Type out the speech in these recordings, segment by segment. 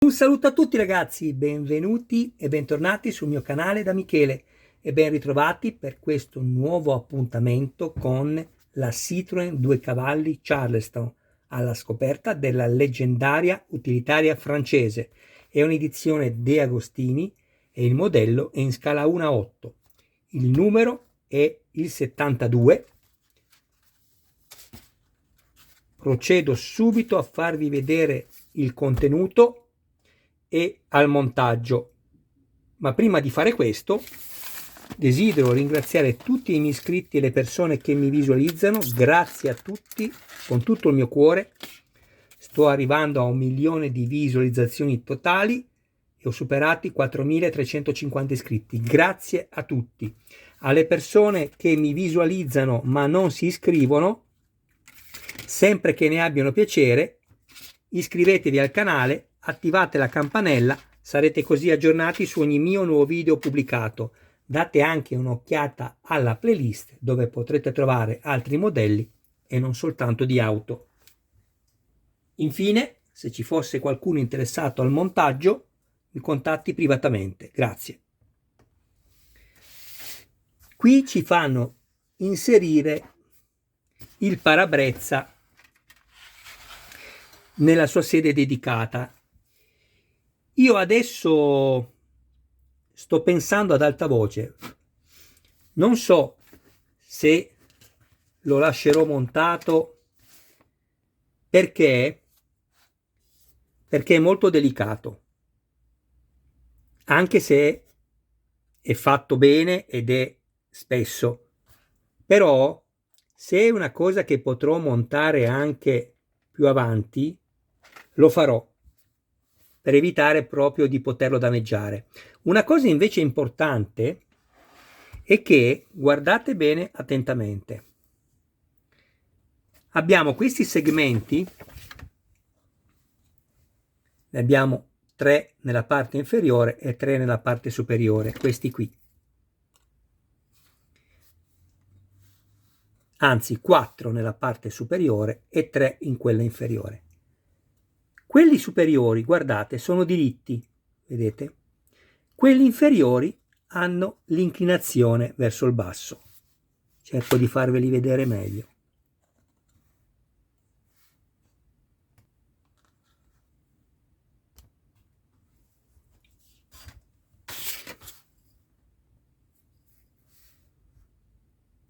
Un saluto a tutti ragazzi, benvenuti e bentornati sul mio canale da Michele e ben ritrovati per questo nuovo appuntamento con la Citroën 2 cavalli Charleston alla scoperta della leggendaria utilitaria francese. È un'edizione De Agostini e il modello è in scala 1:8. Il numero è il 72. Procedo subito a farvi vedere il contenuto e al montaggio, ma prima di fare questo desidero ringraziare tutti i miei iscritti e le persone che mi visualizzano. Grazie a tutti con tutto il mio cuore. Sto arrivando a 1 milione di visualizzazioni totali e ho superato i 4.350 iscritti. Grazie a tutti. Alle persone che mi visualizzano ma non si iscrivono, sempre che ne abbiano piacere, iscrivetevi al canale, attivate la campanella, sarete così aggiornati su ogni mio nuovo video pubblicato. Date anche un'occhiata alla playlist dove potrete trovare altri modelli e non soltanto di auto. Infine, se ci fosse qualcuno interessato al montaggio, mi contatti privatamente. Grazie. Qui ci fanno inserire il parabrezza nella sua sede dedicata. Io adesso sto pensando ad alta voce, non so se lo lascerò montato perché è molto delicato, anche se è fatto bene ed è spesso, però se è una cosa che potrò montare anche più avanti, lo farò per evitare proprio di poterlo danneggiare. Una cosa invece importante è che, guardate bene attentamente, abbiamo questi segmenti, ne abbiamo 3 nella parte inferiore e 3 nella parte superiore, questi qui. Anzi 4 nella parte superiore e 3 in quella inferiore. Quelli superiori, guardate, sono diritti, vedete? Quelli inferiori hanno l'inclinazione verso il basso. Cerco di farveli vedere meglio.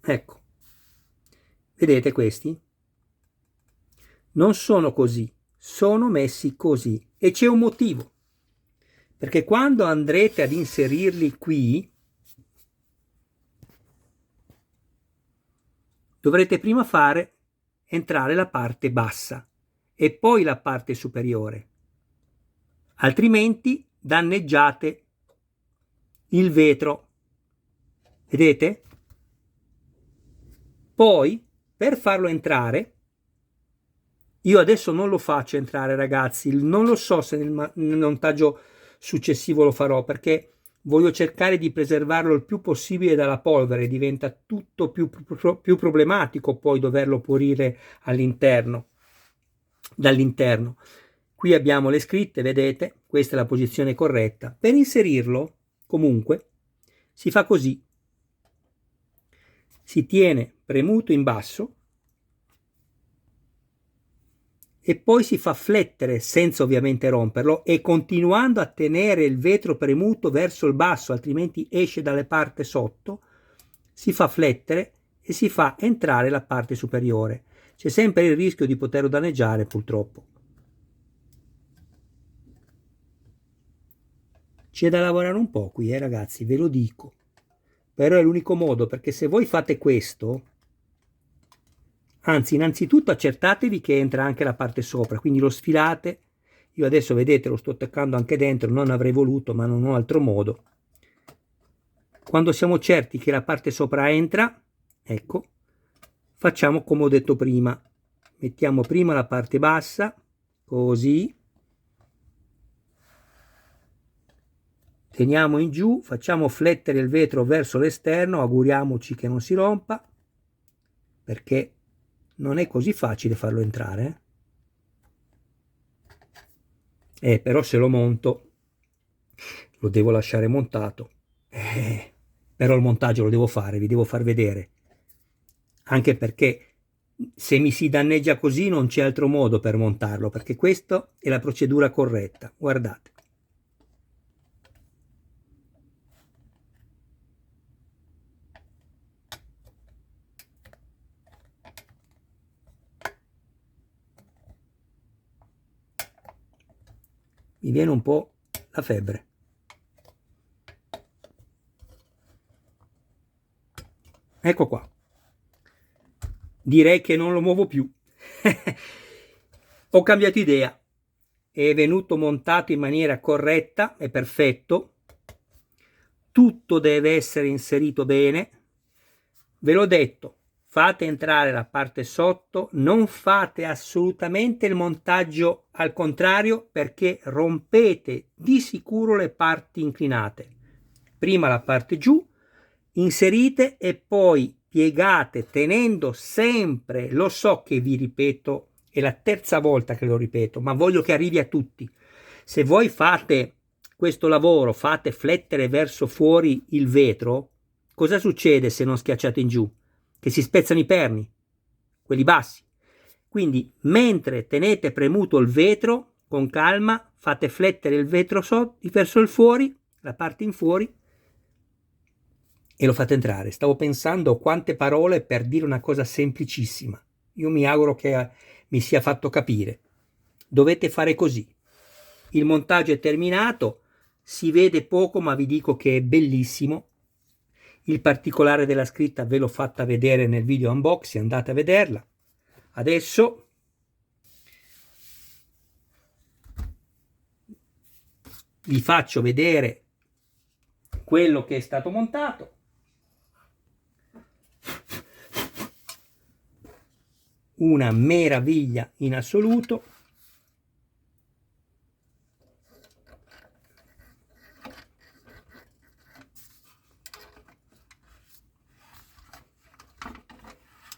Ecco, vedete questi? Non sono così, sono messi così e c'è un motivo. Perché quando andrete ad inserirli qui, dovrete prima fare entrare la parte bassa e poi la parte superiore. Altrimenti danneggiate il vetro. Vedete? Poi, per farlo entrare, io adesso non lo faccio entrare ragazzi, non lo so se nel montaggio successivo lo farò, perché voglio cercare di preservarlo il più possibile dalla polvere, diventa tutto più problematico poi doverlo pulire all'interno, dall'interno. Qui abbiamo le scritte, vedete, questa è la posizione corretta. Per inserirlo, comunque, si fa così. Si tiene premuto in basso e poi si fa flettere senza ovviamente romperlo e continuando a tenere il vetro premuto verso il basso, altrimenti esce dalle parti sotto, si fa flettere e si fa entrare la parte superiore. C'è sempre il rischio di poterlo danneggiare purtroppo. C'è da lavorare un po' qui, ragazzi, ve lo dico. Però è l'unico modo, perché se voi fate questo, anzi innanzitutto accertatevi che entra anche la parte sopra, quindi lo sfilate. Io adesso vedete lo sto attaccando anche dentro, non avrei voluto ma non ho altro modo. Quando siamo certi che la parte sopra entra, ecco, facciamo come ho detto prima, mettiamo prima la parte bassa, così, teniamo in giù, facciamo flettere il vetro verso l'esterno, auguriamoci che non si rompa, perché non è così facile farlo entrare. Però se lo monto lo devo lasciare montato, però il montaggio lo devo fare, vi devo far vedere, anche perché se mi si danneggia così non c'è altro modo per montarlo, perché questa è la procedura corretta. Guardate. Mi viene un po' la febbre. Ecco qua. Direi che non lo muovo più. Ho cambiato idea. È venuto montato in maniera corretta, è perfetto. Tutto deve essere inserito bene. Ve l'ho detto, fate entrare la parte sotto, non fate assolutamente il montaggio al contrario, perché rompete di sicuro le parti inclinate. Prima la parte giù, inserite e poi piegate tenendo sempre, lo so che vi ripeto, è la terza volta che lo ripeto, ma voglio che arrivi a tutti. Se voi fate questo lavoro, fate flettere verso fuori il vetro, cosa succede se non schiacciate in giù? Che si spezzano i perni, quelli bassi. Quindi mentre tenete premuto il vetro, con calma, fate flettere il vetro verso il fuori, la parte in fuori, e lo fate entrare. Stavo pensando quante parole per dire una cosa semplicissima. Io mi auguro che mi sia fatto capire. Dovete fare così. Il montaggio è terminato, si vede poco ma vi dico che è bellissimo. Il particolare della scritta ve l'ho fatta vedere nel video unboxing, andate a vederla. Adesso vi faccio vedere quello che è stato montato. Una meraviglia in assoluto.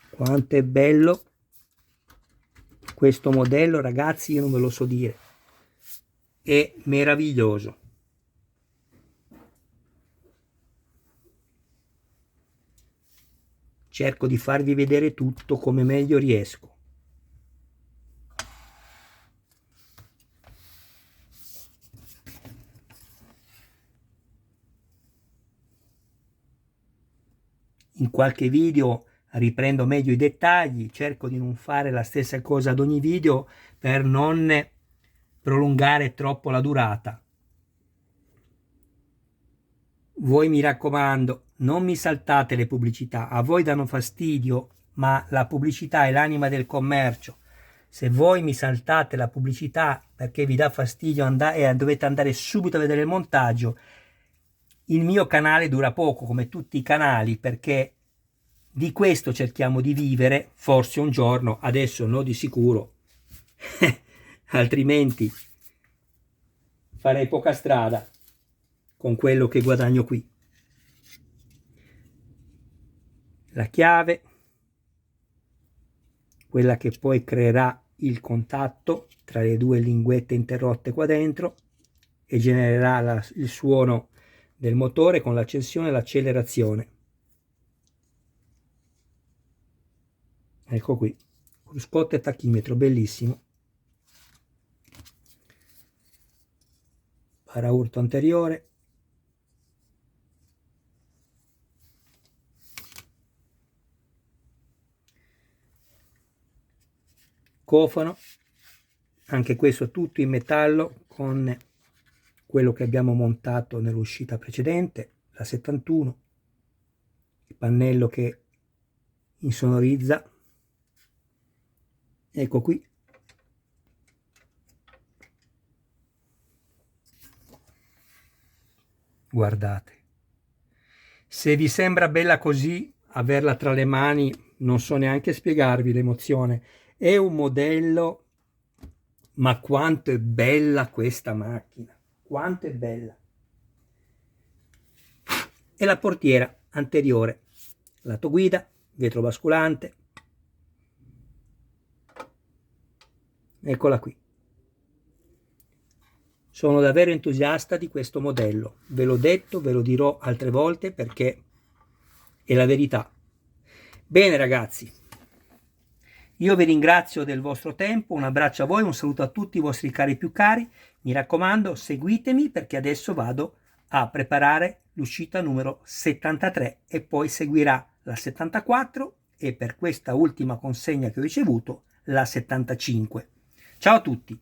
Quanto è bello questo modello, ragazzi, io non ve lo so dire. È meraviglioso. Cerco di farvi vedere tutto come meglio riesco. In qualche video riprendo meglio i dettagli, cerco di non fare la stessa cosa ad ogni video per non prolungare troppo la durata. Voi mi raccomando, non mi saltate le pubblicità, a voi danno fastidio, ma la pubblicità è l'anima del commercio. Se voi mi saltate la pubblicità perché vi dà fastidio e dovete andare subito a vedere il montaggio, il mio canale dura poco, come tutti i canali, perché di questo cerchiamo di vivere, forse un giorno, adesso no di sicuro, altrimenti farei poca strada con quello che guadagno qui. La chiave, quella che poi creerà il contatto tra le due linguette interrotte qua dentro e genererà il suono del motore con l'accensione e l'accelerazione. Ecco qui, cruscotto e tachimetro, bellissimo. Paraurto anteriore. Cofano, anche questo tutto in metallo con quello che abbiamo montato nell'uscita precedente, la 71, il pannello che insonorizza, ecco qui. Guardate, se vi sembra bella così, averla tra le mani, non so neanche spiegarvi l'emozione. È un modello, ma quanto è bella questa macchina, quanto è bella. E la portiera anteriore, lato guida, vetro basculante, eccola qui. Sono davvero entusiasta di questo modello, ve l'ho detto, ve lo dirò altre volte perché è la verità. Bene ragazzi, io vi ringrazio del vostro tempo, un abbraccio a voi, un saluto a tutti i vostri cari più cari, mi raccomando seguitemi perché adesso vado a preparare l'uscita numero 73 e poi seguirà la 74 e per questa ultima consegna che ho ricevuto la 75. Ciao a tutti!